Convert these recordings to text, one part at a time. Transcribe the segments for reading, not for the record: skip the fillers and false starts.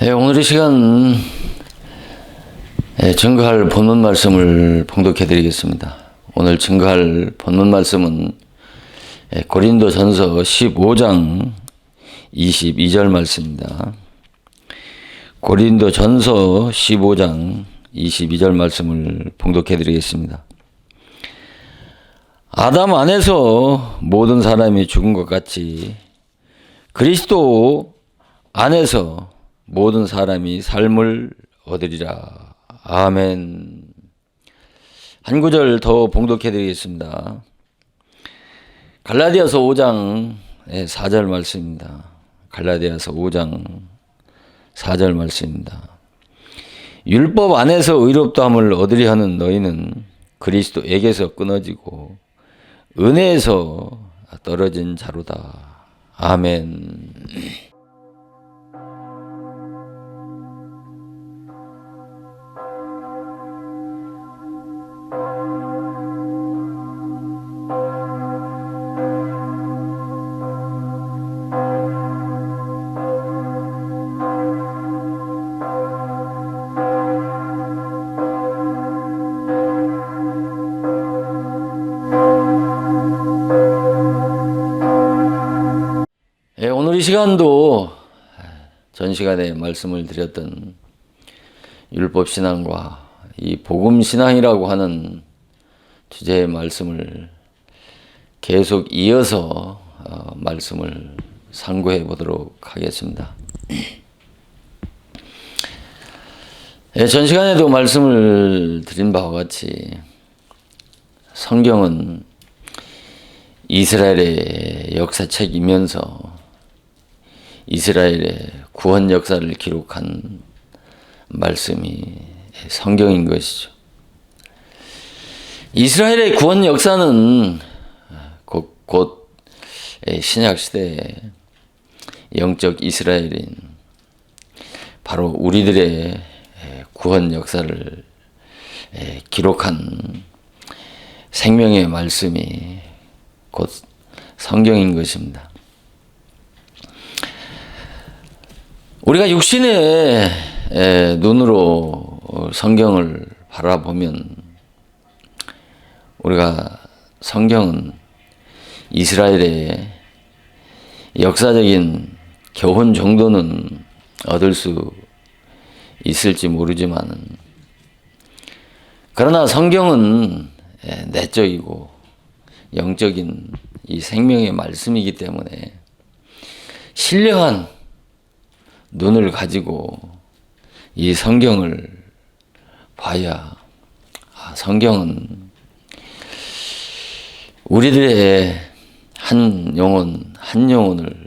오늘 이 시간 증거할 본문 말씀을 봉독해 드리겠습니다. 오늘 증거할 본문 말씀은 고린도전서 15장 22절 말씀입니다. 고린도전서 15장 22절 말씀을 봉독해 드리겠습니다. 아담 안에서 모든 사람이 죽은 것 같이 그리스도 안에서 모든 사람이 삶을 얻으리라. 아멘. 한 구절 더 봉독해 드리겠습니다. 갈라디아서 5장 4절 말씀입니다. 갈라디아서 5장 4절 말씀입니다. 율법 안에서 의롭다함을 얻으려 하는 너희는 그리스도에게서 끊어지고 은혜에서 떨어진 자로다. 아멘. 오늘 이 시간도 전 시간에 말씀을 드렸던 율법신앙과 이 복음신앙이라고 하는 주제의 말씀을 계속 이어서 말씀을 상고해 보도록 하겠습니다. 전 시간에도 말씀을 드린 바와 같이 성경은 이스라엘의 역사책이면서 이스라엘의 구원 역사를 기록한 말씀이 성경인 것이죠. 이스라엘의 구원 역사는 곧 신약 시대의 영적 이스라엘인 바로 우리들의 구원 역사를 기록한 생명의 말씀이 곧 성경인 것입니다. 우리가 육신의 눈으로 성경을 바라보면 우리가 성경은 이스라엘의 역사적인 교훈 정도는 얻을 수 있을지 모르지만 그러나 성경은 내적이고 영적인 이 생명의 말씀이기 때문에 신령한 눈을 가지고 이 성경을 봐야 성경은 우리들의 한 영혼을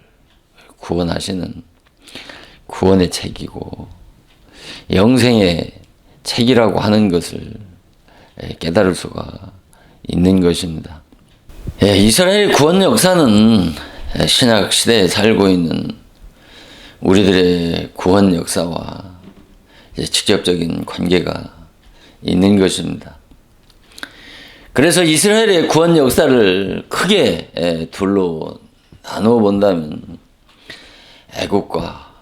구원하시는 구원의 책이고 영생의 책이라고 하는 것을 깨달을 수가 있는 것입니다. 이스라엘 구원 역사는 신약 시대에 살고 있는 우리들의 구원 역사와 직접적인 관계가 있는 것입니다. 그래서 이스라엘의 구원 역사를 크게 둘로 나누어 본다면 애국과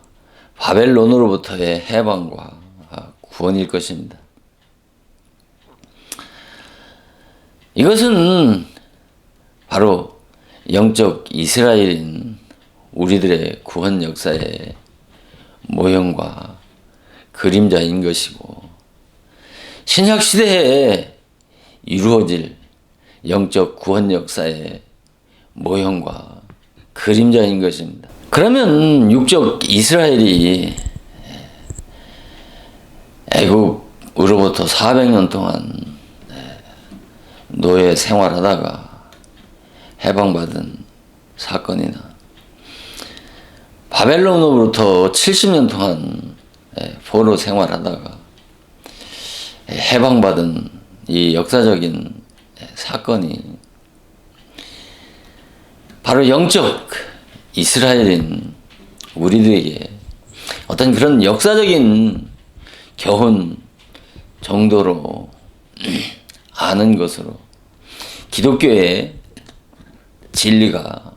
바벨론으로부터의 해방과 구원일 것입니다. 이것은 바로 영적 이스라엘인 우리들의 구원 역사의 모형과 그림자인 것이고, 신약 시대에 이루어질 영적 구원 역사의 모형과 그림자인 것입니다. 그러면 육적 이스라엘이 애굽으로부터 400년 동안 노예 생활하다가 해방받은 사건이나, 바벨론으로부터 70년 동안 포로 생활하다가 해방받은 이 역사적인 사건이 바로 영적 이스라엘인 우리들에게 어떤 그런 역사적인 교훈 정도로 아는 것으로 기독교의 진리가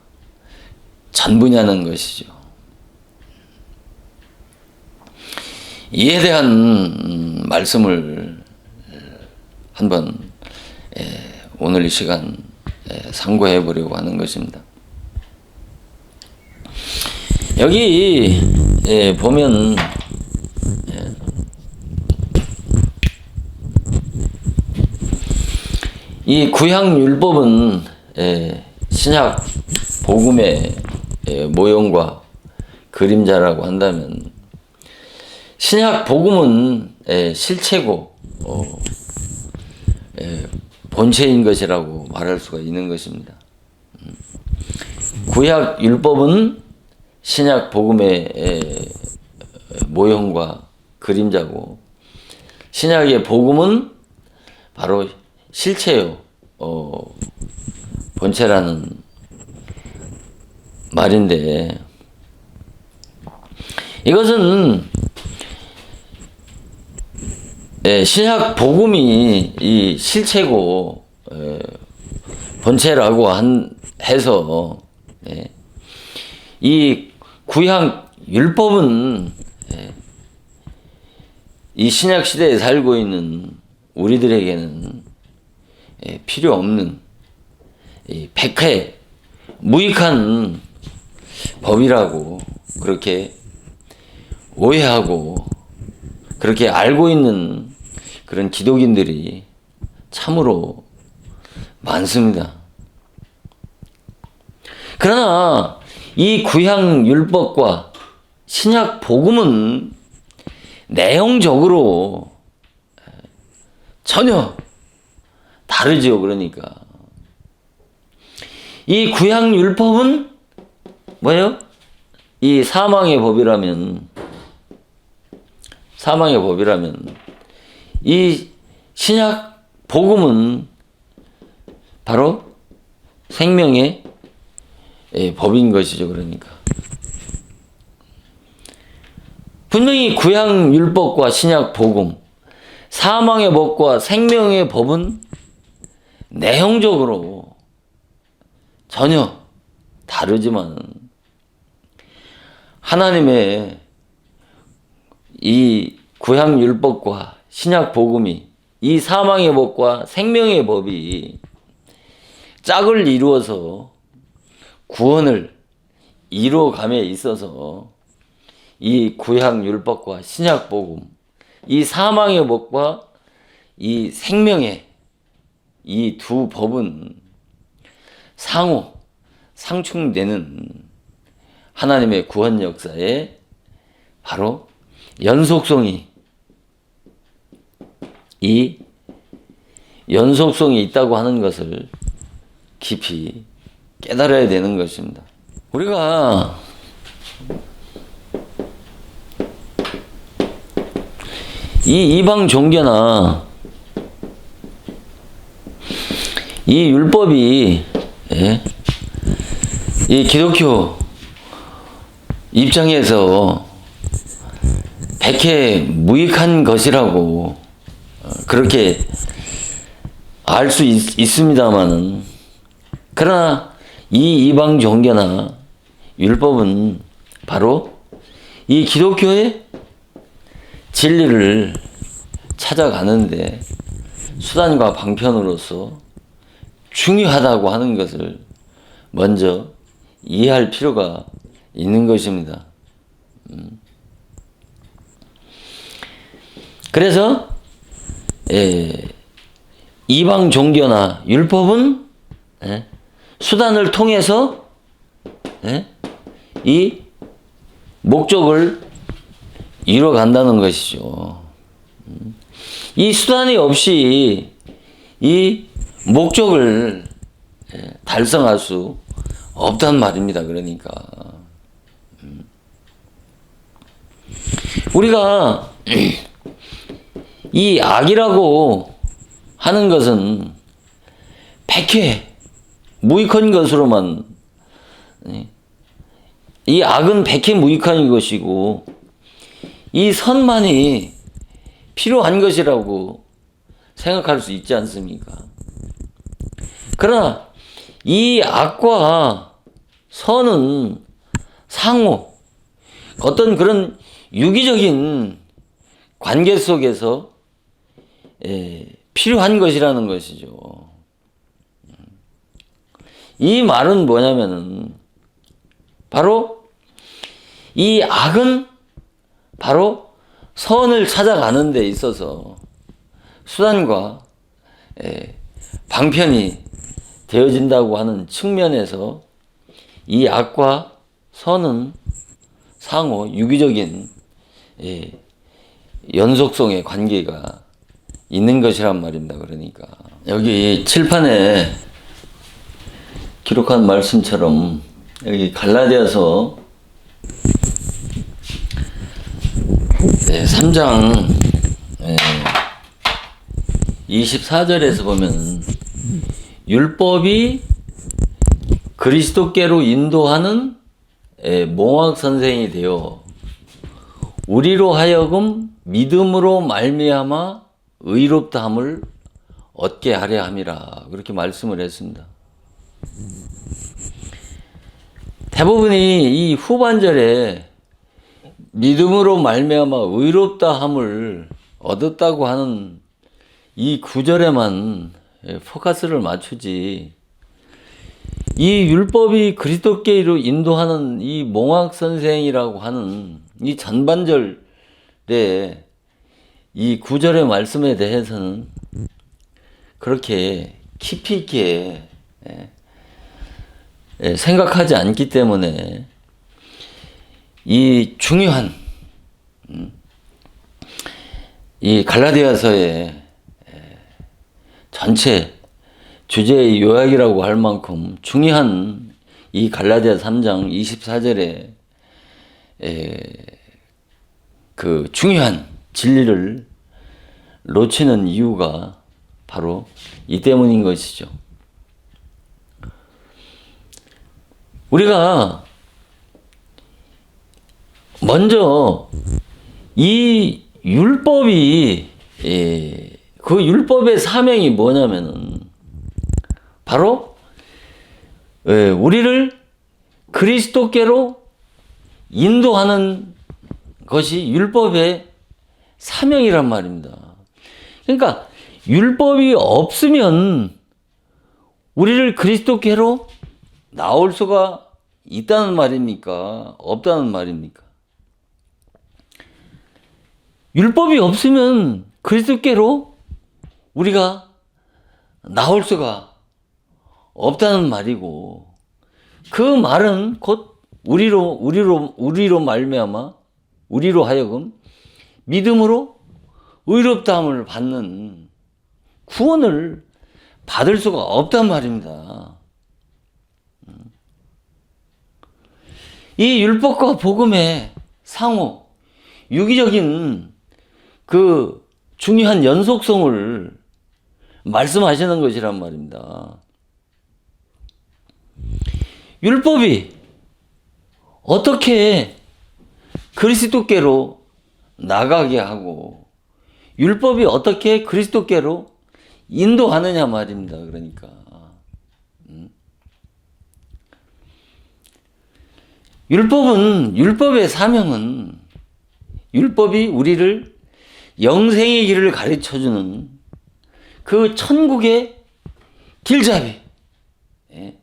전부냐는 것이죠. 이에 대한 말씀을 한번 오늘 이 시간 상고해 보려고 하는 것입니다. 여기 보면 이 구약율법은 신약 복음의 모형과 그림자라고 한다면, 신약 복음은 실체고 본체인 것이라고 말할 수가 있는 것입니다. 구약 율법은 신약 복음의 모형과 그림자고, 신약의 복음은 바로 실체요, 본체라는 말인데, 이것은 신약 복음이 이 실체고 본체라고 해서 이 구약 율법은 이 신약 시대에 살고 있는 우리들에게는 필요 없는 백해 무익한 법이라고 그렇게 오해하고 그렇게 알고 있는 그런 기독인들이 참으로 많습니다. 그러나 이 구약 율법과 신약 복음은 내용적으로 전혀 다르죠. 그러니까 이 구약 율법은 뭐예요? 이 사망의 법이라면 이 신약 복음은 바로 생명의 법인 것이죠. 그러니까 분명히 구약 율법과 신약 복음, 사망의 법과 생명의 법은 내용적으로 전혀 다르지만, 하나님의 이 구약 율법과 신약 복음이, 이 사망의 법과 생명의 법이 짝을 이루어서 구원을 이루어감에 있어서 이 구약 율법과 신약 복음, 이 사망의 법과 이 생명의 이 두 법은 상호 상충되는 하나님의 구원 역사에 바로 연속성이 있다고 하는 것을 깊이 깨달아야 되는 것입니다. 우리가 이 이방 종교나 이 율법이 이 기독교 입장에서 백해 무익한 것이라고 그렇게 알 수 있습니다만은, 그러나 이 이방 종교나 율법은 바로 이 기독교의 진리를 찾아가는데 수단과 방편으로서 중요하다고 하는 것을 먼저 이해할 필요가 있는 것입니다. 그래서 이방 종교나 율법은 수단을 통해서 이 목적을 이뤄간다는 것이죠. 이 수단이 없이 이 목적을 달성할 수 없단 말입니다. 그러니까 우리가 이 악이라고 하는 것은 백해 무익한 것으로만, 이 악은 백해 무익한 것이고 이 선만이 필요한 것이라고 생각할 수 있지 않습니까? 그러나 이 악과 선은 상호 어떤 그런 유기적인 관계 속에서 필요한 것이라는 것이죠. 이 말은 뭐냐면은 바로 이 악은 바로 선을 찾아가는 데 있어서 수단과 방편이 되어진다고 하는 측면에서 이 악과 선은 상호 유기적인 연속성의 관계가 있는 것이란 말입니다. 그러니까 여기 칠판에 기록한 말씀처럼 여기 갈라디아서 3장 24절에서 보면 율법이 그리스도께로 인도하는 몽학 선생이 되어 우리로 하여금 믿음으로 말미암아 의롭다함을 얻게 하려 함이라, 그렇게 말씀을 했습니다. 대부분이 이 후반절에 믿음으로 말미암아 의롭다함을 얻었다고 하는 이 구절에만 포커스를 맞추지, 이 율법이 그리스도께로 인도하는 이 몽학 선생이라고 하는 이 전반절의 이 구절의 말씀에 대해서는 그렇게 깊이 있게 생각하지 않기 때문에 이 중요한 이 갈라디아서의 전체 주제의 요약이라고 할 만큼 중요한 이 갈라디아 3장 24절에 그 중요한 진리를 놓치는 이유가 바로 이 때문인 것이죠. 우리가 먼저 이 율법이 그 율법의 사명이 뭐냐면은 바로 우리를 그리스도께로 인도하는 것이 율법의 사명이란 말입니다. 그러니까 율법이 없으면 우리를 그리스도께로 나올 수가 있다는 말입니까? 없다는 말입니까? 율법이 없으면 그리스도께로 우리가 나올 수가 없다는 말이고, 그 말은 곧 우리로 말미암아 우리로 하여금 믿음으로 의롭다함을 받는 구원을 받을 수가 없단 말입니다. 이 율법과 복음의 상호 유기적인 그 중요한 연속성을 말씀하시는 것이란 말입니다. 율법이 어떻게 그리스도께로 나가게 하고 율법이 어떻게 그리스도께로 인도하느냐 말입니다. 그러니까 율법의 사명은 율법이 우리를 영생의 길을 가르쳐주는 그 천국의 길잡이, 예?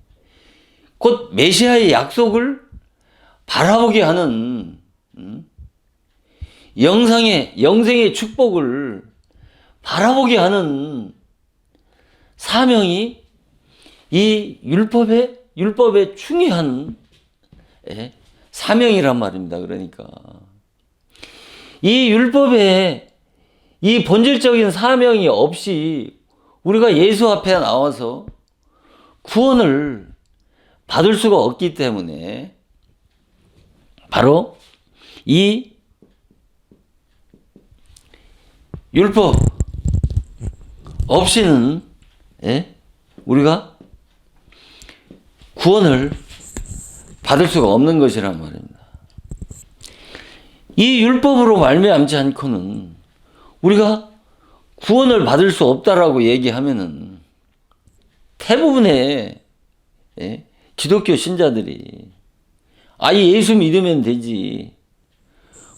곧 메시아의 약속을 바라보게 하는 영생의 축복을 바라보게 하는 사명이 이 율법의 중요한 사명이란 말입니다. 그러니까 이 율법의 이 본질적인 사명이 없이 우리가 예수 앞에 나와서 구원을 받을 수가 없기 때문에 바로 이 율법 없이는 우리가 구원을 받을 수가 없는 것이란 말입니다. 이 율법으로 말미암지 않고는 우리가 구원을 받을 수 없다라고 얘기하면은 대부분의 기독교 신자들이 아예 예수 믿으면 되지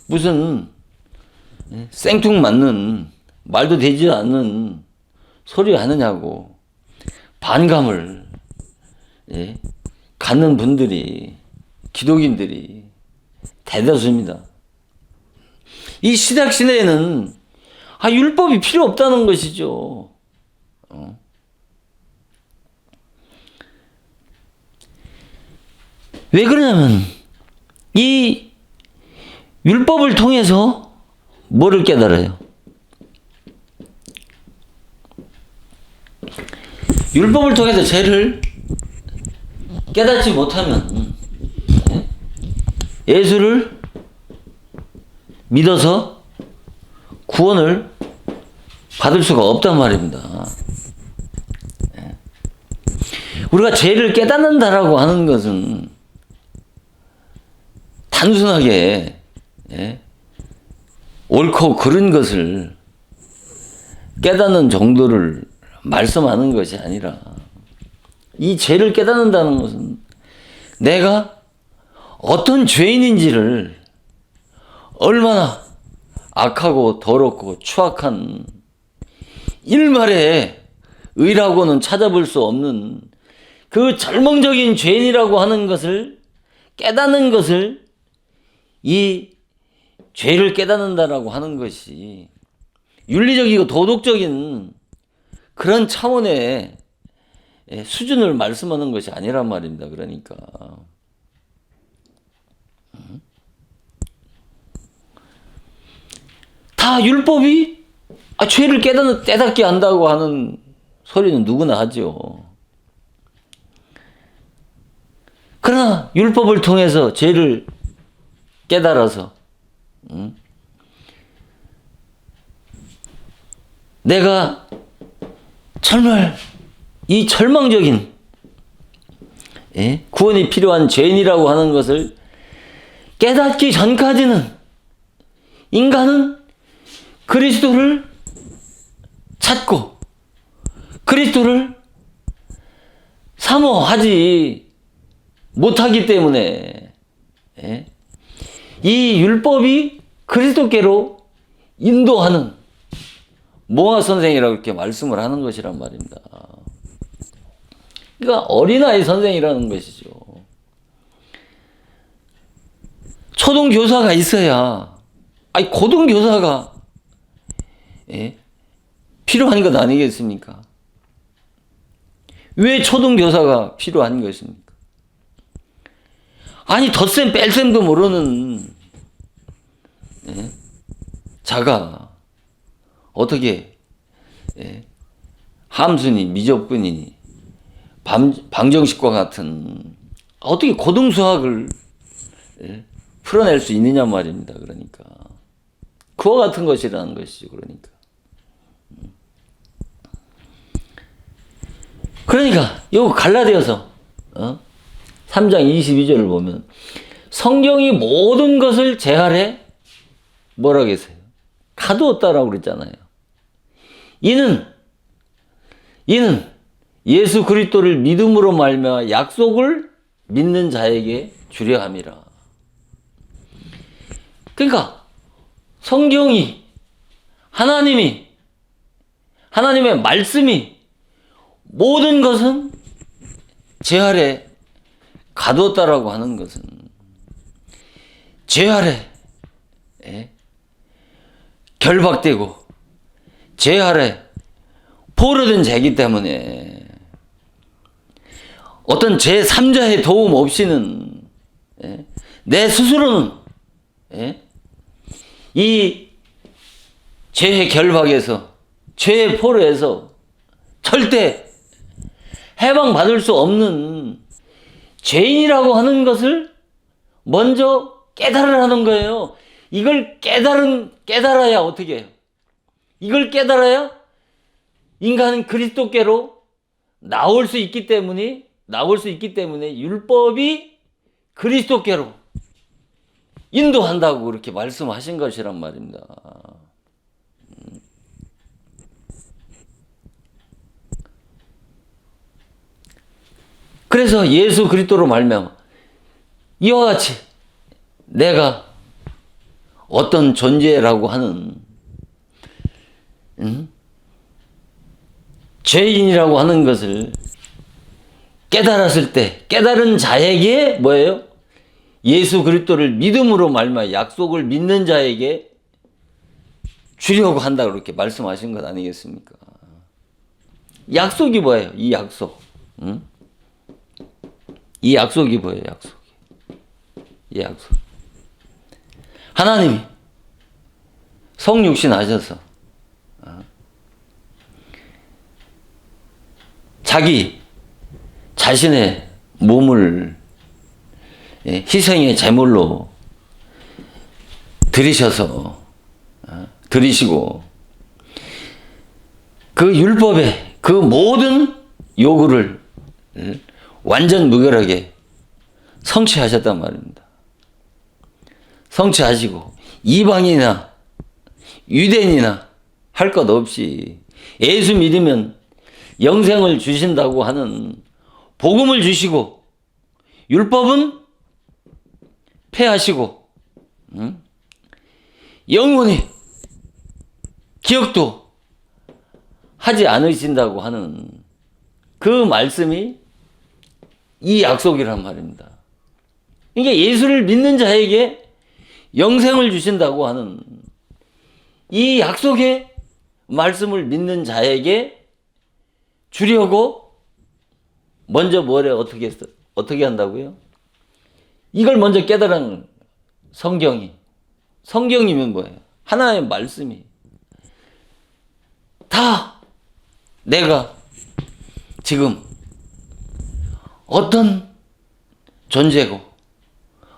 무슨 생뚱맞는 말도 되지 않는 소리 하느냐고 반감을 갖는 분들이 기독인들이 대다수입니다. 이 시대 시대에는 율법이 필요 없다는 것이죠. 왜 그러냐면 이 율법을 통해서 뭐를 깨달아요? 율법을 통해서 죄를 깨닫지 못하면 예수를 믿어서 구원을 받을 수가 없단 말입니다. 우리가 죄를 깨닫는다라고 하는 것은 단순하게 옳고 그른 것을 깨닫는 정도를 말씀하는 것이 아니라 이 죄를 깨닫는다는 것은 내가 어떤 죄인인지를 얼마나 악하고 더럽고 추악한 일말에 의라고는 찾아볼 수 없는 그 절망적인 죄인이라고 하는 것을 깨닫는 것을 이 죄를 깨닫는다라고 하는 것이 윤리적이고 도덕적인 그런 차원의 수준을 말씀하는 것이 아니란 말입니다. 그러니까 다 율법이 죄를 깨닫게 한다고 하는 소리는 누구나 하죠. 그러나 율법을 통해서 죄를 깨달아서 내가 정말 이 절망적인 구원이 필요한 죄인이라고 하는 것을 깨닫기 전까지는 인간은 그리스도를 찾고 그리스도를 사모하지 못하기 때문에 이 율법이 그리스도께로 인도하는 모아 선생이라고 이렇게 말씀을 하는 것이란 말입니다. 그러니까 어린아이 선생이라는 것이죠. 초등교사가 있어야 고등교사가 필요한 것 아니겠습니까? 왜 초등교사가 필요한 것입니까? 덧셈 뺄셈도 모르는 자가 어떻게 함수니 미적분이니 방정식과 같은 어떻게 고등수학을 풀어낼 수 있느냐 말입니다. 그러니까 그와 같은 것이라는 것이죠. 그러니까 요 갈라디아서 3장 22절을 보면 성경이 모든 것을 제 아래 뭐라고 했어요? 가두었다라고 그랬잖아요. 이는 예수 그리스도를 믿음으로 말미암아 약속을 믿는 자에게 주려 함이라. 그러니까 성경이 하나님의 말씀이 모든 것은 제 아래 가뒀다라고 하는 것은 제 아래 결박되고 제 아래 포로된 자이기 때문에 어떤 제3자의 도움 없이는 내 스스로는 이 죄의 결박에서 죄의 포로에서 절대 해방받을 수 없는 죄인이라고 하는 것을 먼저 깨달으라는 거예요. 이걸 깨달아야 어떻게 해요? 이걸 깨달아야 인간은 그리스도께로 나올 수 있기 때문에 율법이 그리스도께로 인도한다고 그렇게 말씀하신 것이란 말입니다. 그래서 예수 그리스도로 말미암아 이와 같이 내가 어떤 존재라고 하는 죄인이라고 하는 것을 깨달았을 때 깨달은 자에게 뭐예요? 예수 그리스도를 믿음으로 말미암아 약속을 믿는 자에게 주려고 한다 그렇게 말씀하신 것 아니겠습니까? 약속이 뭐예요? 이 약속. 이 약속이 뭐예요? 이 약속. 하나님이 성육신 하셔서 자기 자신의 몸을 희생의 제물로 드리시고 그 율법의 그 모든 요구를 완전 무결하게 성취하셨단 말입니다. 성취하시고 이방인이나 유대인이나 할 것 없이 예수 믿으면 영생을 주신다고 하는 복음을 주시고 율법은 폐하시고 영원히 기억도 하지 않으신다고 하는 그 말씀이 이 약속이란 말입니다. 그러니까 예수를 믿는 자에게 영생을 주신다고 하는 이 약속의 말씀을 믿는 자에게 주려고 먼저 어떻게 한다고요? 이걸 먼저 깨달은 성경이면 뭐예요? 하나의 말씀이 다 내가 지금 어떤 존재고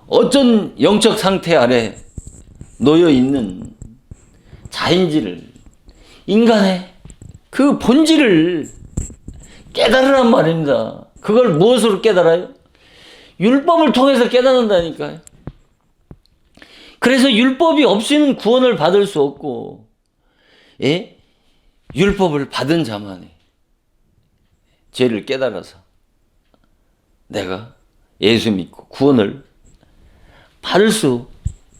어떤 영적 상태 아래 놓여 있는 자인지를 인간의 그 본질을 깨달으란 말입니다. 그걸 무엇으로 깨달아요? 율법을 통해서 깨닫는다니까요. 그래서 율법이 없이는 구원을 받을 수 없고 율법을 받은 자만이 죄를 깨달아서 내가 예수 믿고 구원을 받을 수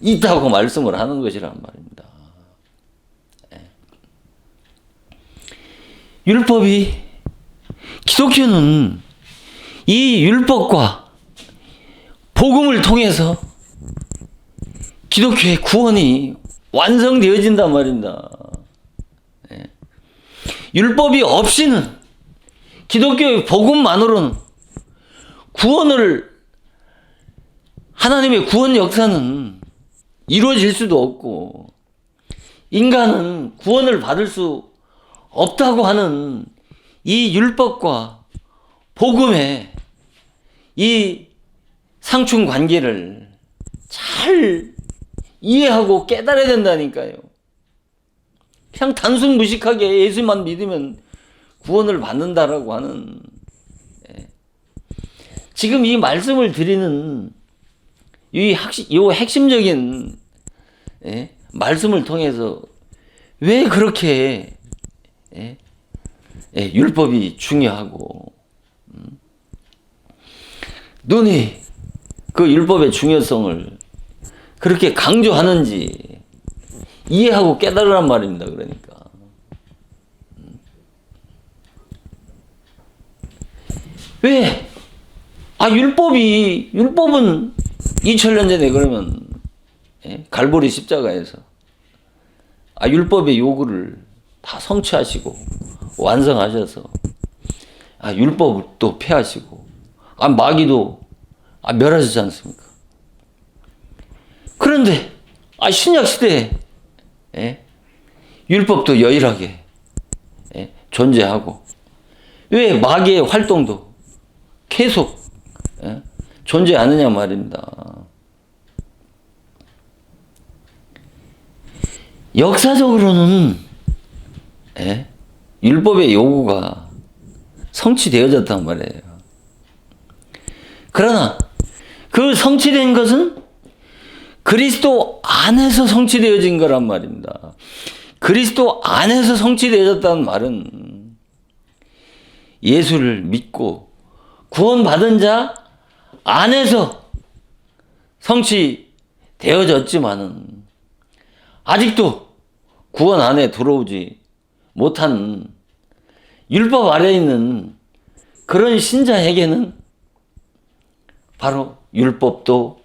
있다고 말씀을 하는 것이란 말입니다. 율법이 기독교는 이 율법과 복음을 통해서 기독교의 구원이 완성되어진단 말입니다. 율법이 없이는 기독교의 복음만으로는 하나님의 구원 역사는 이루어질 수도 없고 인간은 구원을 받을 수 없다고 하는 이 율법과 복음의 이 상충 관계를 잘 이해하고 깨달아야 된다니까요. 그냥 단순 무식하게 예수만 믿으면 구원을 받는다라고 하는 지금 이 말씀을 드리는 이 핵심적인 말씀을 통해서 왜 그렇게 율법이 중요하고 눈이 그 율법의 중요성을 그렇게 강조하는지 이해하고 깨달으란 말입니다. 그러니까 왜? 율법은 2000년 전에 그러면 갈보리 십자가에서 율법의 요구를 다 성취하시고 완성하셔서 율법을 또 폐하시고 마귀도 멸하시지 않습니까? 그런데 신약 시대에 율법도 여일하게 존재하고 왜 마귀의 활동도 계속 존재하느냐 말입니다. 역사적으로는 율법의 요구가 성취되어졌단 말이에요. 그러나 그 성취된 것은 그리스도 안에서 성취되어진 거란 말입니다. 그리스도 안에서 성취되어졌다는 말은 예수를 믿고 구원받은 자 안에서 성취되어졌지만은 아직도 구원 안에 들어오지 못한 율법 아래에 있는 그런 신자에게는 바로 율법도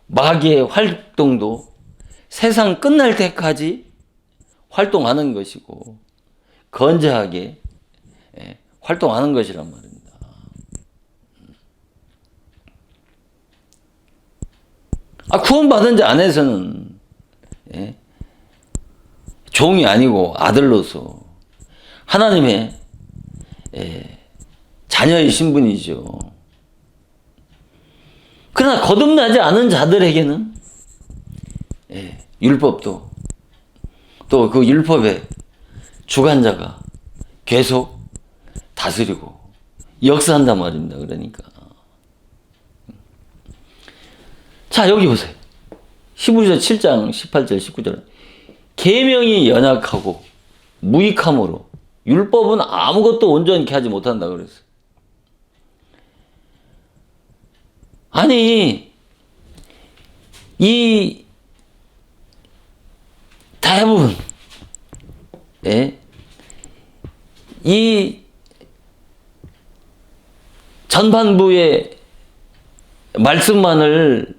마귀의 활동도 세상 끝날 때까지 활동하는 것이고 건재하게 활동하는 것이란 말입니다. 구원받은 자 안에서는 종이 아니고 아들로서 하나님의 자녀의 신분이죠. 그러나 거듭나지 않은 자들에게는 율법도 또 그 율법의 주관자가 계속 다스리고 역사한단 말입니다. 그러니까 자, 여기 보세요. 히브리서 7장 18절 19절 계명이 연약하고 무익함으로 율법은 아무것도 온전케 하지 못한다 그랬어요. 아니 이 대부분 이 전반부의 말씀만을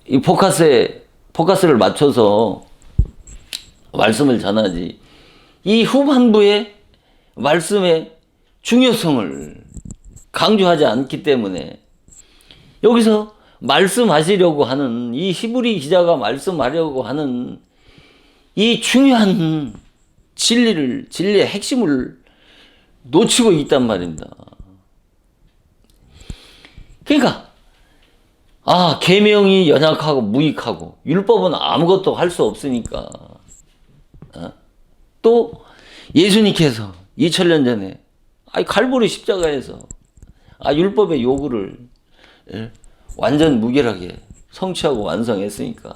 이 포커스를 맞춰서 말씀을 전하지 이 후반부의 말씀의 중요성을 강조하지 않기 때문에 여기서 말씀하시려고 하는 이 히브리 기자가 말씀하려고 하는 이 중요한 진리의 핵심을 놓치고 있단 말입니다. 그러니까 계명이 연약하고 무익하고 율법은 아무것도 할 수 없으니까 또 예수님께서 2000년 전에 갈보리 십자가에서 율법의 요구를 완전 무결하게 성취하고 완성했으니까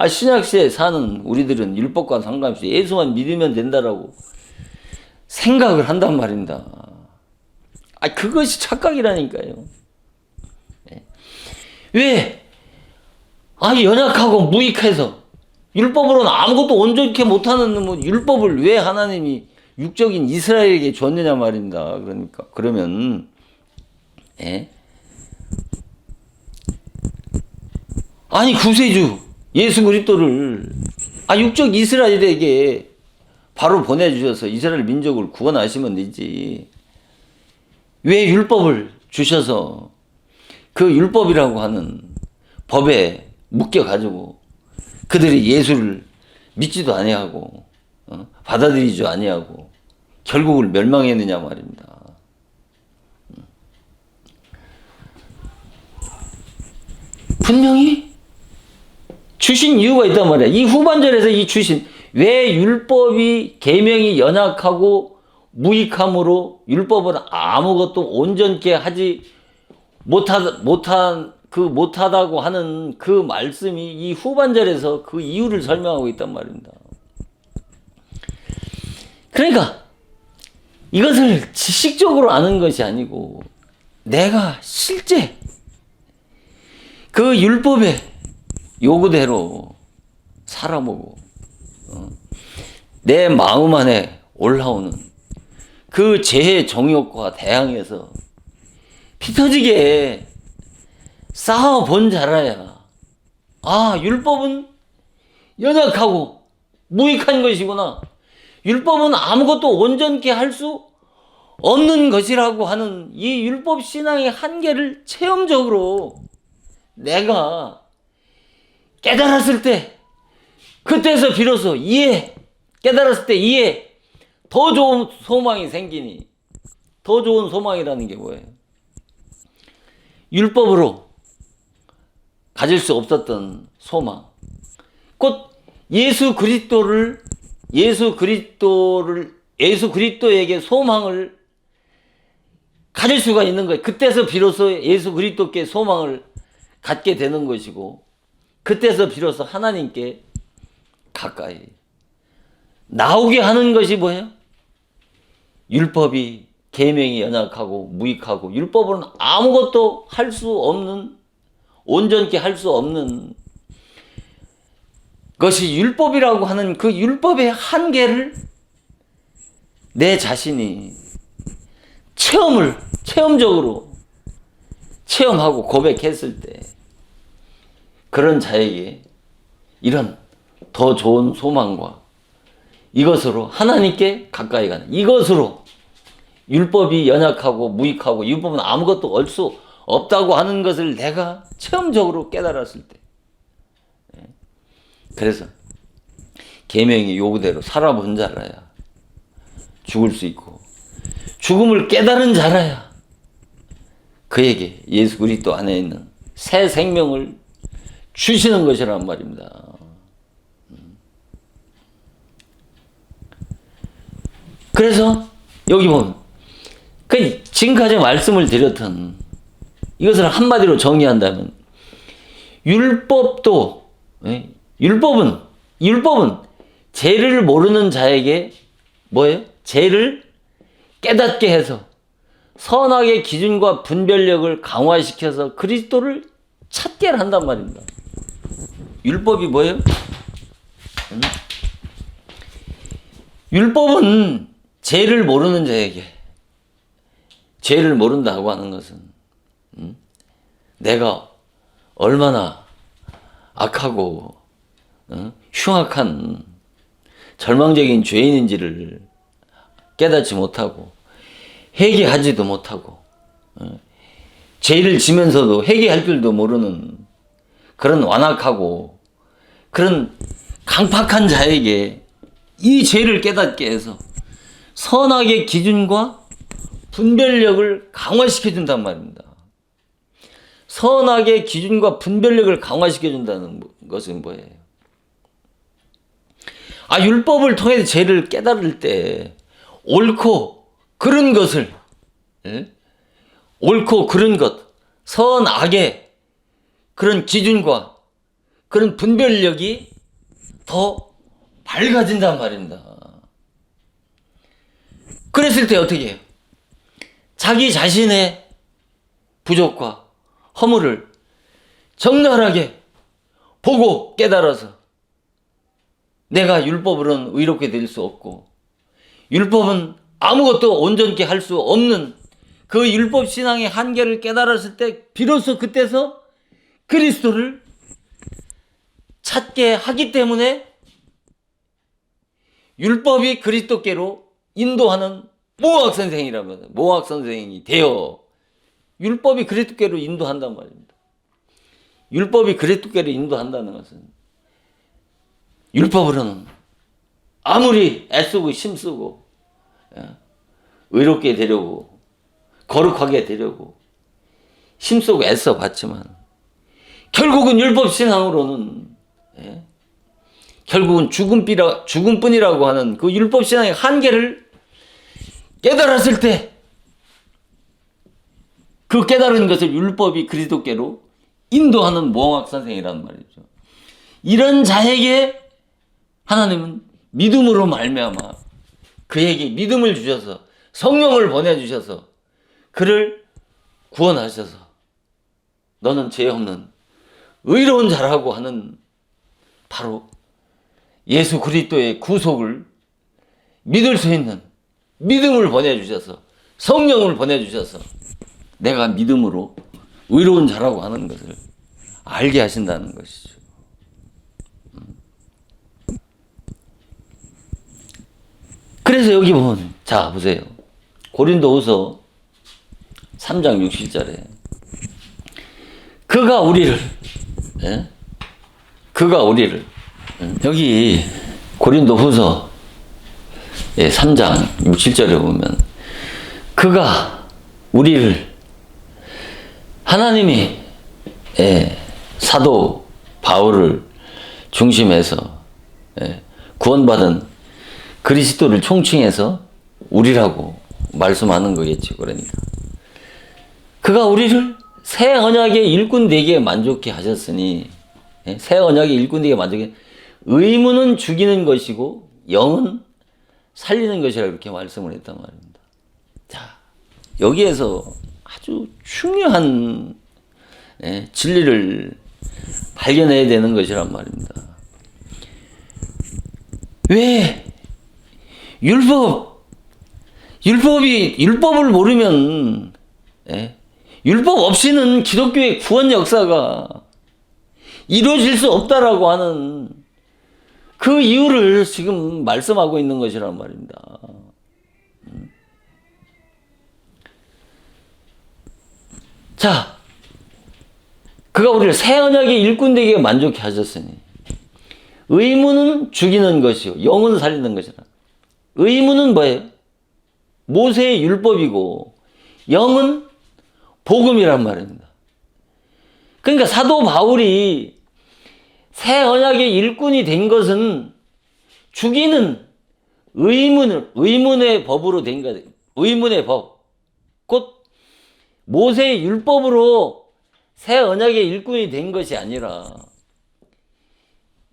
신약시대에 사는 우리들은 율법과 상관없이 예수만 믿으면 된다라고 생각을 한단 말입니다. 그것이 착각이라니까요. 왜? 연약하고 무익해서 율법으로는 아무것도 온전케 못하는 율법을 왜 하나님이 육적인 이스라엘에게 줬느냐 말입니다. 그러니까 그러면 구세주 예수 그리스도를 육적 이스라엘에게 바로 보내주셔서 이스라엘 민족을 구원하시면 되지. 왜 율법을 주셔서 그 율법이라고 하는 법에 묶여가지고 그들이 예수를 믿지도 아니하고 받아들이지도 아니하고 결국을 멸망했느냐 말입니다. 분명히 주신 이유가 있단 말이야. 이 후반절에서 이 주신 왜 율법이 계명이 연약하고 무익함으로 율법은 아무것도 온전케 하지 못하다고 하는 그 말씀이 이 후반절에서 그 이유를 설명하고 있단 말입니다. 그러니까 이것을 지식적으로 아는 것이 아니고 내가 실제 그 율법의 요구대로 살아보고 내 마음 안에 올라오는 그 죄의 정욕과 대항해서 피 터지게 싸워본 자라야 아, 율법은 연약하고 무익한 것이구나. 율법은 아무것도 온전케 할 수 없는 것이라고 하는 이 율법 신앙의 한계를 체험적으로 내가 깨달았을 때, 그때서 비로소 깨달았을 때 더 좋은 소망이 생기니, 더 좋은 소망이라는 게 뭐예요? 율법으로 가질 수 없었던 소망. 곧 예수 그리스도에게 소망을 가질 수가 있는 거예요. 그때서 비로소 예수 그리스도께 소망을 갖게 되는 것이고, 그때서 비로소 하나님께 가까이 나오게 하는 것이 뭐예요? 율법이 계명이 연약하고 무익하고 율법으로는 아무것도 할 수 없는, 온전케 할 수 없는 것이 율법이라고 하는 그 율법의 한계를 내 자신이 체험적으로 체험하고 고백했을 때, 그런 자에게 이런 더 좋은 소망과 이것으로 하나님께 가까이 가는, 이것으로 율법이 연약하고 무익하고 율법은 아무것도 할 수 없다고 하는 것을 내가 체험적으로 깨달았을 때, 그래서 계명의 요구대로 살아본 자라야 죽을 수 있고, 죽음을 깨달은 자라야 그에게 예수 그리스도 안에 있는 새 생명을 주시는 것이란 말입니다. 그래서 여기 보면 지금까지 말씀을 드렸던 이것을 한마디로 정의한다면, 율법은 죄를 모르는 자에게 뭐예요? 죄를 깨닫게 해서 선악의 기준과 분별력을 강화시켜서 그리스도를 찾게 한단 말입니다. 율법이 뭐예요? 율법은 죄를 모르는 자에게, 죄를 모른다고 하는 것은 내가 얼마나 악하고 흉악한 절망적인 죄인인지를 깨닫지 못하고 회개하지도 못하고 죄를 지면서도 회개할 줄도 모르는 그런 완악하고 그런 강팍한 자에게 이 죄를 깨닫게 해서 선악의 기준과 분별력을 강화시켜 준단 말입니다. 선악의 기준과 분별력을 강화시켜 준다는 것은 뭐예요? 율법을 통해서 죄를 깨달을 때 옳고 그른 것을, 옳고 그른 것, 선악의 그런 기준과 그런 분별력이 더 밝아진단 말입니다. 그랬을 때 어떻게 해요? 자기 자신의 부족과 허물을 적나라하게 보고 깨달아서 내가 율법으로는 의롭게 될 수 없고 율법은 아무것도 온전케 할 수 없는 그 율법 신앙의 한계를 깨달았을 때 비로소 그때서 그리스도를 찾게 하기 때문에 율법이 그리스도께로 인도하는 모학 선생이라면 모학 선생이 되어 율법이 그리스도께로 인도한단 말입니다. 율법이 그리스도께로 인도한다는 것은 율법으로는 아무리 애쓰고 힘쓰고 의롭게 되려고 거룩하게 되려고 힘쓰고 애써 봤지만 결국은 율법 신앙으로는 결국은 죽음뿐이라고 하는 그 율법 신앙의 한계를 깨달았을 때 그 깨달은 것을 율법이 그리스도께로 인도하는 모학 선생이란 말이죠. 이런 자에게 하나님은 믿음으로 말미암아 그에게 믿음을 주셔서 성령을 보내주셔서 그를 구원하셔서 너는 죄 없는 의로운 자라고 하는 바로 예수 그리스도의 구속을 믿을 수 있는 믿음을 보내주셔서 성령을 보내주셔서 내가 믿음으로 의로운 자라고 하는 것을 알게 하신다는 것이죠. 그래서 여기 보면, 자 보세요. 고린도후서 3장 6절에 그가 우리를, 예? 그가 우리를, 여기 고린도후서 3장 6, 7절에 보면 그가 우리를, 하나님이 사도 바울을 중심해서 구원받은 그리스도를 총칭해서 우리라고 말씀하는 거겠죠. 그러니까 그가 우리를 새 언약의 일꾼 되기에 만족해 하셨으니, 새 언약의 일꾼 되기에 만족해, 의무는 죽이는 것이고 영은 살리는 것이라 이렇게 말씀을 했단 말입니다. 자, 여기에서 아주 중요한 진리를 발견해야 되는 것이란 말입니다. 왜 율법을 모르면, 율법 없이는 기독교의 구원 역사가 이루어질 수 없다라고 하는 그 이유를 지금 말씀하고 있는 것이란 말입니다. 자, 그가 우리를 새 언약의 일꾼 되게 만족해 하셨으니 의무는 죽이는 것이요 영은 살리는 것이라. 의무는 뭐예요? 모세의 율법이고 영은 복음이란 말입니다. 그러니까 사도 바울이 새 언약의 일꾼이 된 것은 죽이는 의문의 법으로 된 거예요. 의문의 법. 곧 모세의 율법으로 새 언약의 일꾼이 된 것이 아니라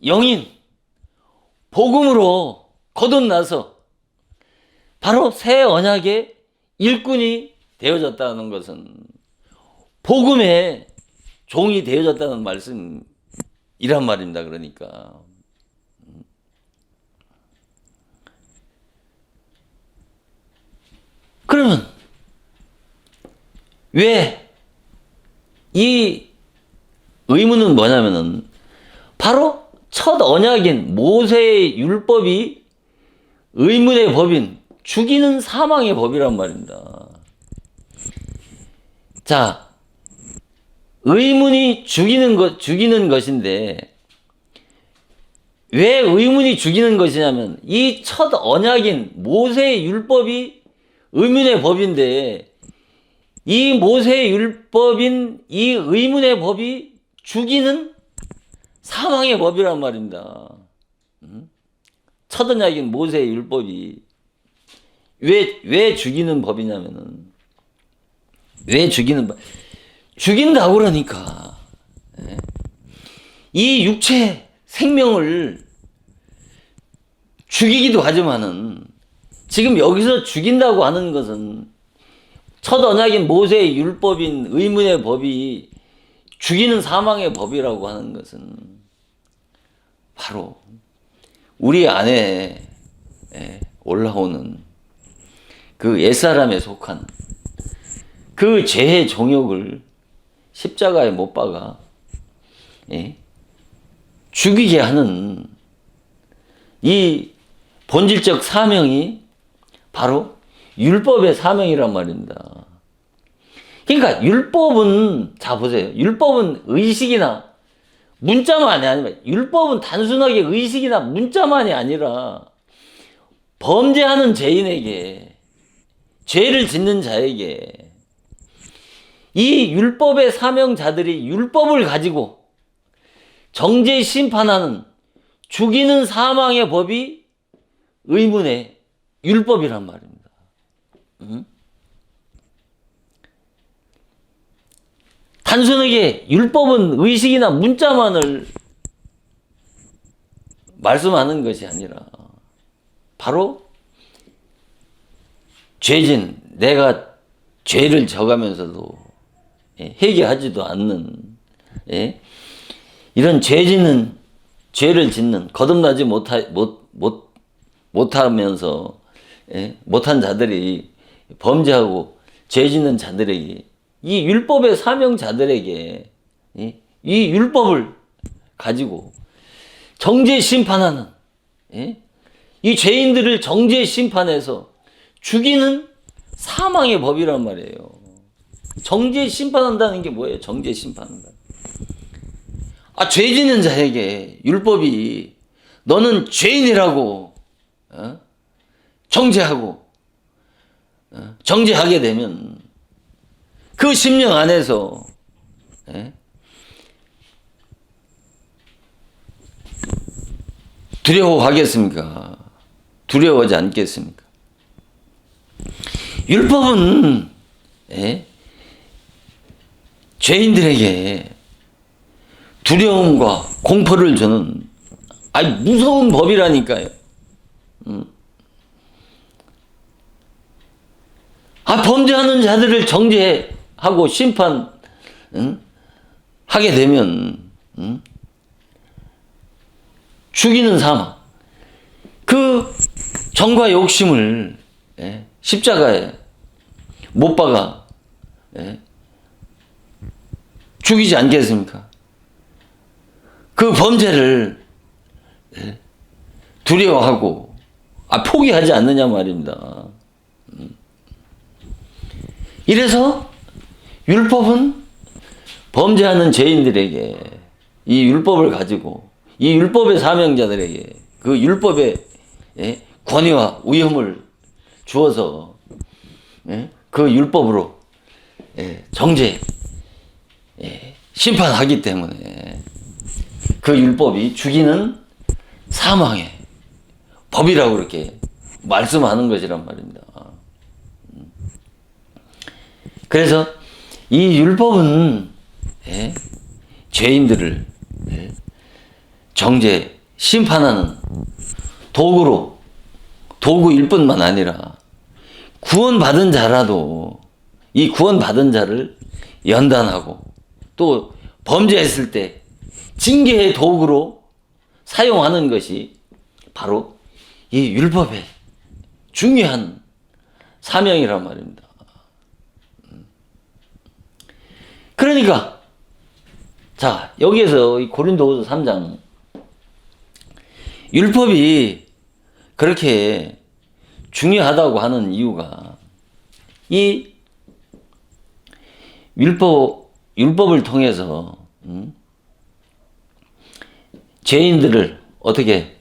영인, 복음으로 거듭나서 바로 새 언약의 일꾼이 되어졌다는 것은 복음의 종이 되어졌다는 말씀이란 말입니다. 그러니까 그러면 왜 이 의무는 뭐냐면은 바로 첫 언약인 모세의 율법이 의문의 법인 죽이는 사망의 법이란 말입니다. 자, 의문이 죽이는 것인데 왜 의문이 죽이는 것이냐면 이 첫 언약인 모세의 율법이 의문의 법인데 이 모세의 율법인 이 의문의 법이 죽이는 사망의 법이란 말입니다. 첫 언약인 모세의 율법이 왜 죽이는 법이냐면은 왜 죽이는 법? 죽인다고 그러니까 이 육체 생명을 죽이기도 하지만은 지금 여기서 죽인다고 하는 것은 첫 언약인 모세의 율법인 의문의 법이 죽이는 사망의 법이라고 하는 것은 바로 우리 안에 올라오는 그 옛사람에 속한 그 죄의 정욕을 십자가에 못 박아 죽이게 하는 이 본질적 사명이 바로 율법의 사명이란 말입니다. 그러니까 율법은, 자 보세요. 율법은 의식이나 문자만이 아니라, 율법은 단순하게 의식이나 문자만이 아니라 범죄하는 죄인에게, 죄를 짓는 자에게 이 율법의 사명자들이 율법을 가지고 정죄 심판하는 죽이는 사망의 법이 의문의 율법이란 말입니다. 단순하게 율법은 의식이나 문자만을 말씀하는 것이 아니라 바로 죄진, 내가 죄를 져가면서도 회개하지도 않는 이런 죄를 짓는 거듭나지 못하면서 못한 자들이 범죄하고 죄 짓는 자들에게 이 율법의 사명자들에게 이 율법을 가지고 정죄 심판하는 이 죄인들을 정죄 심판해서 죽이는 사망의 법이란 말이에요. 정죄 심판한다는 게 뭐예요? 정죄 심판한다. 죄 짓는 자에게 율법이 너는 죄인이라고 정죄하고 정죄하게 되면 그 심령 안에서 두려워하겠습니까? 두려워하지 않겠습니까? 율법은 죄인들에게 두려움과 공포를 주는 무서운 법이라니까요. 범죄하는 자들을 정죄하고 심판하게 되면 죽이는 사망, 그 정과 욕심을 십자가에 못 박아 죽이지 않겠습니까? 그 범죄를 두려워하고 포기하지 않느냐 말입니다. 이래서 율법은 범죄하는 죄인들에게 이 율법을 가지고 이 율법의 사명자들에게 그 율법의 권위와 위엄을 주어서 그 율법으로 정죄 심판하기 때문에 그 율법이 죽이는 사망의 법이라고 그렇게 말씀하는 것이란 말입니다. 그래서 이 율법은 죄인들을 정죄 심판하는 도구일 뿐만 아니라 구원받은 자라도 이 구원받은 자를 연단하고 또 범죄했을 때 징계의 도구로 사용하는 것이 바로 이 율법의 중요한 사명이란 말입니다. 그러니까 여기에서 이 고린도후서 3장 율법이 그렇게 중요하다고 하는 이유가 이 율법을 통해서 죄인들을 어떻게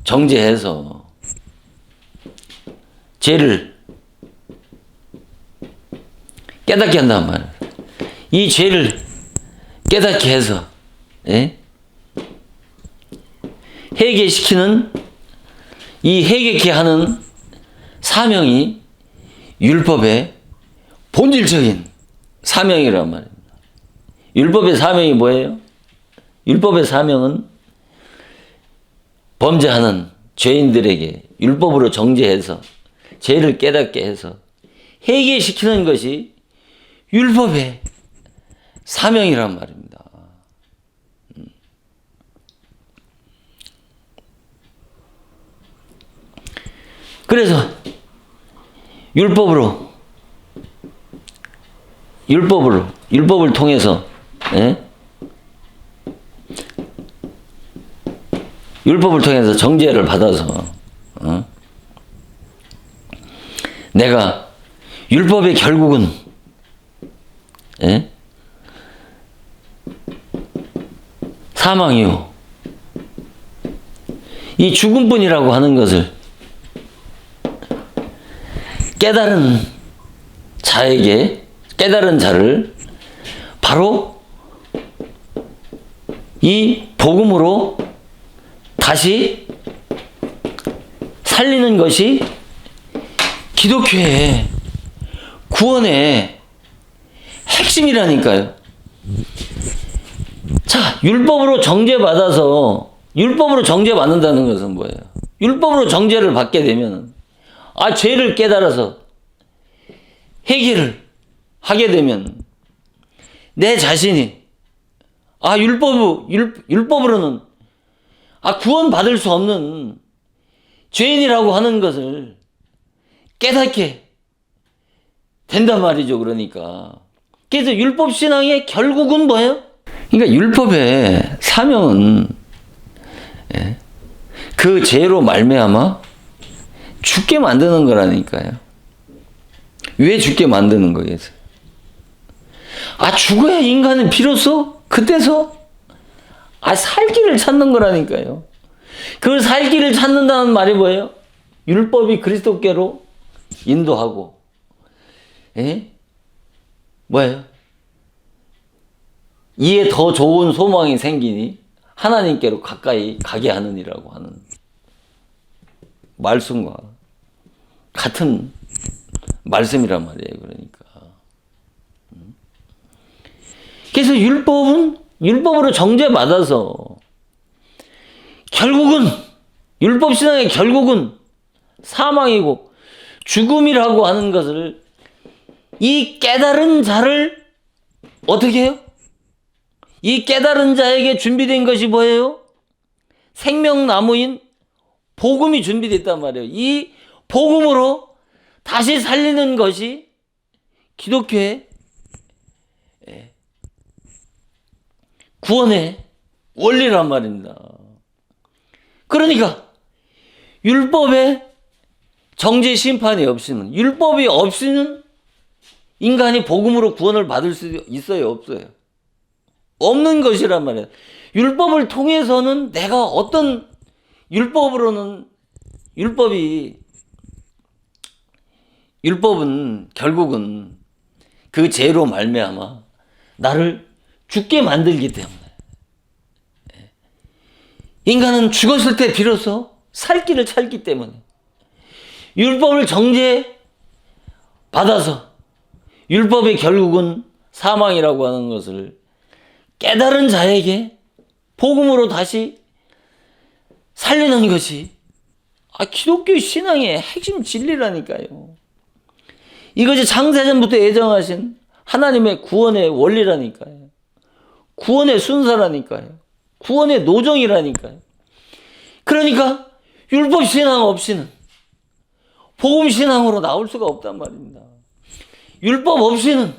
정죄해서 죄를 깨닫게 한단 말이에요. 이 죄를 깨닫게 해서 회개시키는 이 회개케 하는 사명이 율법의 본질적인 사명이란 말입니다. 율법의 사명이 뭐예요? 율법의 사명은 범죄하는 죄인들에게 율법으로 정죄해서 죄를 깨닫게 해서 회개시키는 것이 율법의 사명이란 말입니다. 그래서 율법을 통해서 율법을 통해서 정죄를 받아서 내가 율법의 결국은 사망이요 이 죽음뿐이라고 하는 것을 깨달은 자를 바로 이 복음으로 다시 살리는 것이 기독교의 구원의 핵심이라니까요. 율법으로 정죄받는다는 것은 뭐예요? 율법으로 정죄를 받게 되면 죄를 깨달아서 회개를 하게 되면 내 자신이 율법으로는 구원받을 수 없는 죄인이라고 하는 것을 깨닫게 된단 말이죠. 그러니까. 그래서 율법신앙의 결국은 뭐예요? 그러니까 율법의 사명은 그 죄로 말미암아 죽게 만드는 거라니까요. 왜 죽게 만드는 거겠어요? 죽어야 인간은 비로소 그때서 살 길을 찾는 거라니까요. 그 살 길을 찾는다는 말이 뭐예요? 율법이 그리스도께로 인도하고, 뭐예요? 이에 더 좋은 소망이 생기니 하나님께로 가까이 가게 하느니라고 하는 말씀과 같은 말씀이란 말이에요. 그러니까. 그래서 율법으로 정죄받아서 결국은 율법신앙의 결국은 사망이고 죽음이라고 하는 것을 이 깨달은 자를 어떻게 해요? 이 깨달은 자에게 준비된 것이 뭐예요? 생명나무인 복음이 준비됐단 말이에요. 이 복음으로 다시 살리는 것이 기독교의 구원의 원리란 말입니다. 그러니까 율법의 정죄 심판이 없이는, 율법이 없이는 인간이 복음으로 구원을 받을 수 있어요, 없어요? 없는 것이란 말이에요. 율법을 통해서는 내가 어떤 율법은 결국은 그 죄로 말미암아 나를 죽게 만들기 때문에 인간은 죽었을 때 비로소 살 길을 찾기 때문에 율법을 정죄 받아서 율법의 결국은 사망이라고 하는 것을 깨달은 자에게 복음으로 다시 살리는 것이 기독교 신앙의 핵심 진리라니까요. 이것이 창세전부터 예정하신 하나님의 구원의 원리라니까요. 구원의 순서라니까요. 구원의 노정이라니까요. 그러니까 율법 신앙 없이는 복음 신앙으로 나올 수가 없단 말입니다. 율법 없이는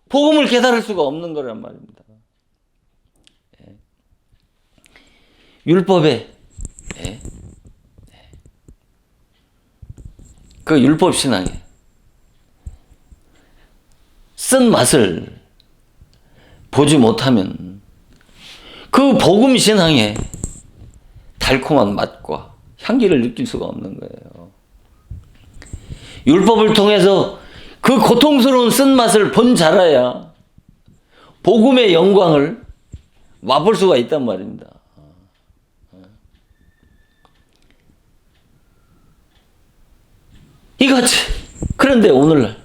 복음을 깨달을 수가 없는 거란 말입니다. 율법의 그 율법 신앙에 쓴 맛을 보지 못하면 그 복음 신앙의 달콤한 맛과 향기를 느낄 수가 없는 거예요. 율법을 통해서 그 고통스러운 쓴맛을 본 자라야 복음의 영광을 맛볼 수가 있단 말입니다. 이같이 그런데 오늘날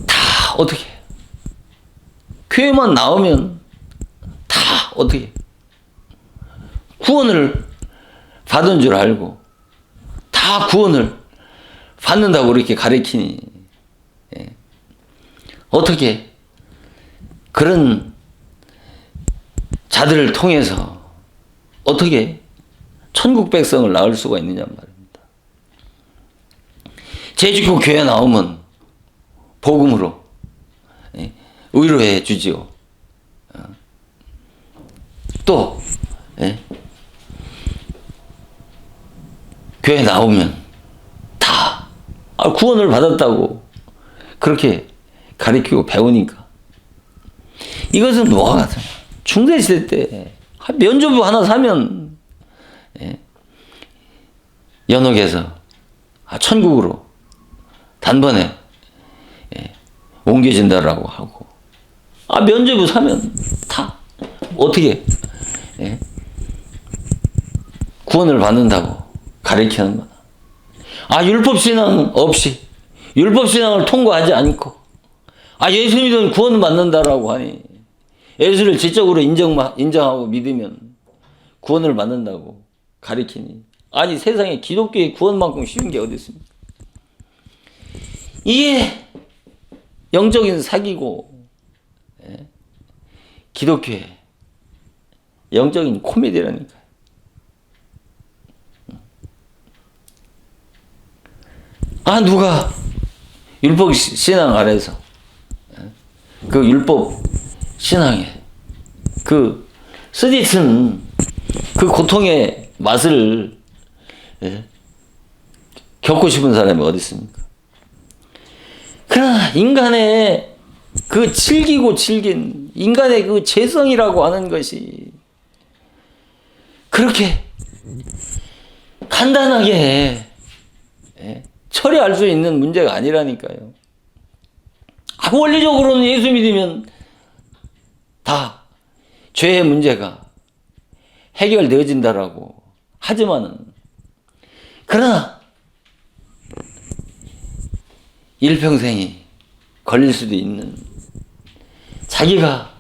다 어떻게 교회만 나오면 다 어떻게 구원을 받은 줄 알고 다 구원을 받는다고 이렇게 가르치니 어떻게 그런 자들을 통해서 어떻게 천국 백성을 낳을 수가 있느냐 말입니다. 죄 짓고 교회 나오면 복음으로 위로해 주지요. 또 교회 나오면 다 구원을 받았다고 그렇게 가르치고 배우니까 이것은 뭐와 같아요? 중세시대 때 면죄부 하나 사면 연옥에서 천국으로 단번에 옮겨진다라고 하고 면죄부 사면 다 어떻게 구원을 받는다고 가르치는 거다. 율법신앙 없이 율법신앙을 통과하지 않고 예수 믿으면 구원 받는다라고 하니 예수를 지적으로 인정하고 믿으면 구원을 받는다고 가르치니 세상에 기독교의 구원만큼 쉬운 게 어디 있습니까? 이게 영적인 사기고 기독교의 영적인 코미디라니까요. 누가 율법 신앙 아래서 그 율법 신앙에 그 쓰디쓴 그 고통의 맛을 겪고 싶은 사람이 어디 있습니까? 그러나 인간의 그 질긴 인간의 그 죄성이라고 하는 것이 그렇게 간단하게 처리할 수 있는 문제가 아니라니까요. 원리적으로는 예수 믿으면 다 죄의 문제가 해결되어진다라고 하지만은, 그러나 일평생이 걸릴 수도 있는, 자기가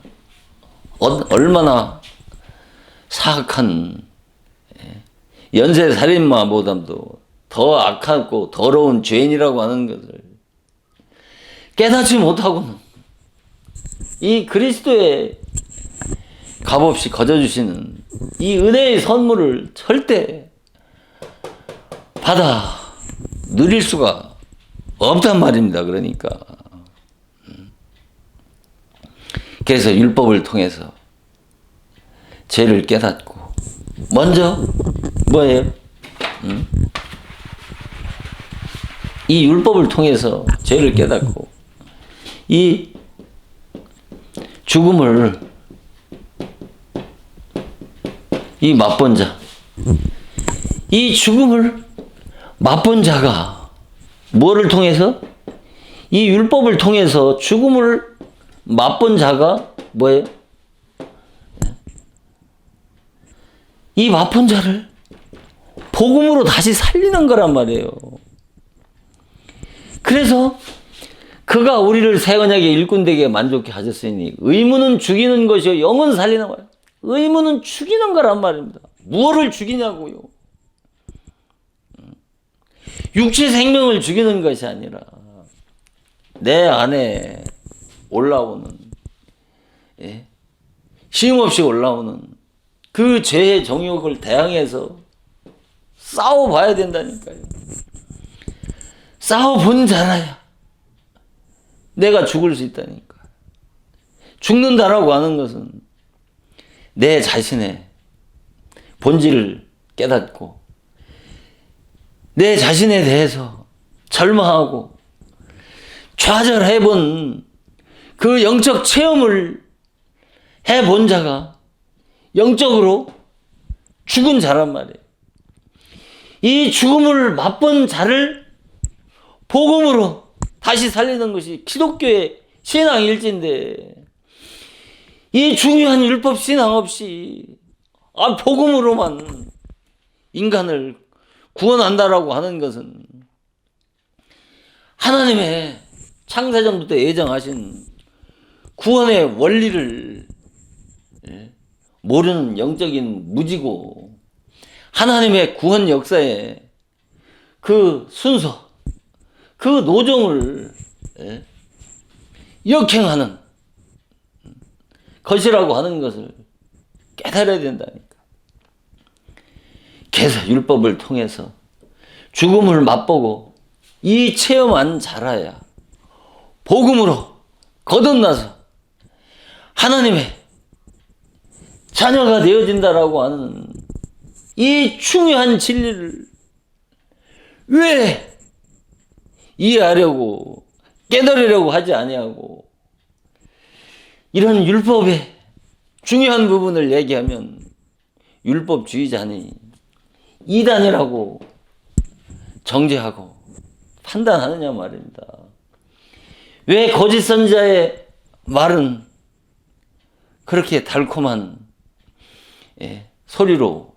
얼마나 사악한 연쇄살인마보다도 더 악하고 더러운 죄인이라고 하는 것을 깨닫지 못하고는 이 그리스도의 값없이 거저주시는 이 은혜의 선물을 절대 받아 누릴 수가 없단 말입니다. 그러니까 그래서 율법을 통해서 죄를 깨닫고 먼저 뭐예요? 이 율법을 통해서 죄를 깨닫고 이 죽음을 이 맛본 자, 이 죽음을 맛본 자가 뭐를 통해서? 이 율법을 통해서 죽음을 맛본 자가 뭐예요? 이 맛본 자를 복음으로 다시 살리는 거란 말이에요. 그래서 그가 우리를 새 언약의 일꾼 되게 만족케 하셨으니 의무는 죽이는 것이요 영은 살리는 거예요. 의무는 죽이는 거란 말입니다. 무엇을 죽이냐고요? 육체 생명을 죽이는 것이 아니라 내 안에 올라오는, 쉼없이 올라오는 그 죄의 정욕을 대항해서 싸워봐야 된다니까요. 싸워본 자나야 내가 죽을 수 있다니까. 죽는다라고 하는 것은 내 자신의 본질을 깨닫고 내 자신에 대해서 절망하고 좌절해본 그 영적 체험을 해본 자가 영적으로 죽은 자란 말이에요. 이 죽음을 맛본 자를 복음으로 다시 살리는 것이 기독교의 신앙일지인데, 이 중요한 율법 신앙 없이 복음으로만 인간을 구원한다라고 하는 것은 하나님의 창세전부터 예정하신 구원의 원리를 모르는 영적인 무지고, 하나님의 구원 역사에 그 순서, 그 노정을 역행하는 것이라고 하는 것을 깨달아야 된다니까. 그래서 율법을 통해서 죽음을 맛보고 이 체험한 자라야 복음으로 거듭나서 하나님의 자녀가 되어진다라고 하는 이 중요한 진리를 왜 이해하려고 깨달으려고 하지 아니하고 이런 율법의 중요한 부분을 얘기하면 율법주의자니 이단이라고 정죄하고 판단하느냐 말입니다. 왜 거짓 선지자의 말은 그렇게 달콤한 소리로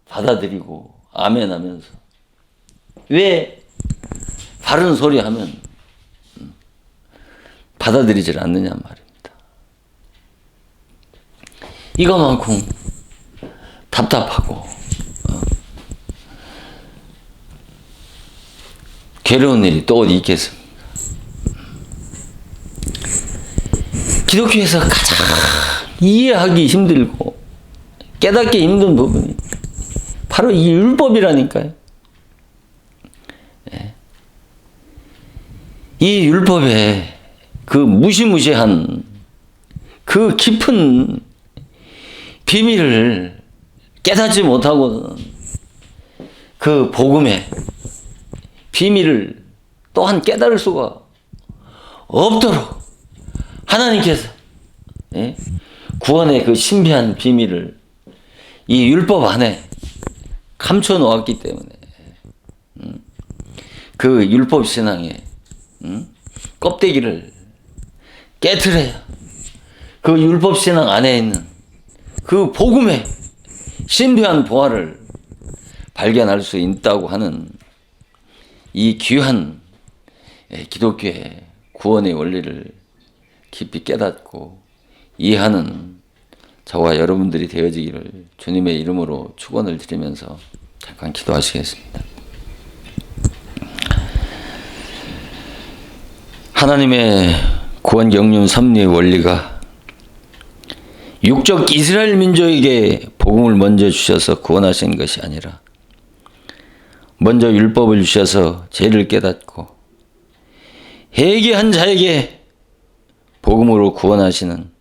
받아들이고 아멘 하면서 왜 바른 소리 하면 받아들이질 않느냐 말입니다. 이거만큼 답답하고 괴로운 일이 또 어디 있겠습니까? 기독교에서 가장 이해하기 힘들고 깨닫기 힘든 부분이 바로 이 율법이라니까요. 이 율법의 그 무시무시한 그 깊은 비밀을 깨닫지 못하고 그 복음의 비밀을 또한 깨달을 수가 없도록 하나님께서 구원의 그 신비한 비밀을 이 율법 안에 감춰 놓았기 때문에 그 율법 신앙의 껍데기를 깨트려야 그 율법 신앙 안에 있는 그 복음의 신비한 보화를 발견할 수 있다고 하는 이 귀한 기독교의 구원의 원리를 깊이 깨닫고 이해하는 저와 여러분들이 되어지기를 주님의 이름으로 축원을 드리면서 잠깐 기도하시겠습니다. 하나님의 구원 경륜 섭리의 원리가 육적 이스라엘 민족에게 복음을 먼저 주셔서 구원하신 것이 아니라 먼저 율법을 주셔서 죄를 깨닫고 회개한 자에게 복음으로 구원하시는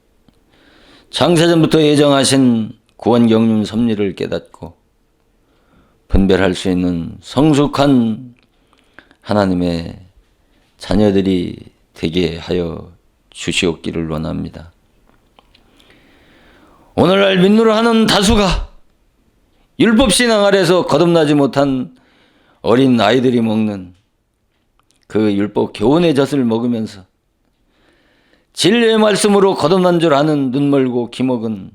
창세전부터 예정하신 구원 경륜 섭리를 깨닫고 분별할 수 있는 성숙한 하나님의 자녀들이 되게 하여 주시옵기를 원합니다. 오늘날 민노를 하는 다수가 율법신앙 아래서 거듭나지 못한 어린 아이들이 먹는 그 율법 교훈의 젖을 먹으면서 진리의 말씀으로 거듭난 줄 아는 눈멀고 기먹은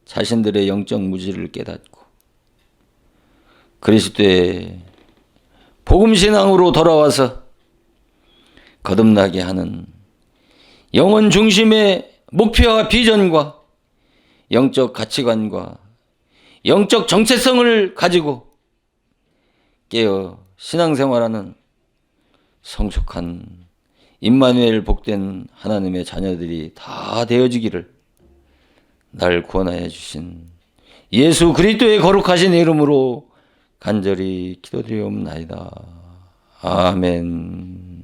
자신들의 영적 무지를 깨닫고 그리스도의 복음신앙으로 돌아와서 거듭나게 하는 영혼 중심의 목표와 비전과 영적 가치관과 영적 정체성을 가지고 깨어 신앙생활하는 성숙한 임마누엘 복된 하나님의 자녀들이 다 되어지기를 날 구원하여 주신 예수 그리스도의 거룩하신 이름으로 간절히 기도드리옵나이다. 아멘.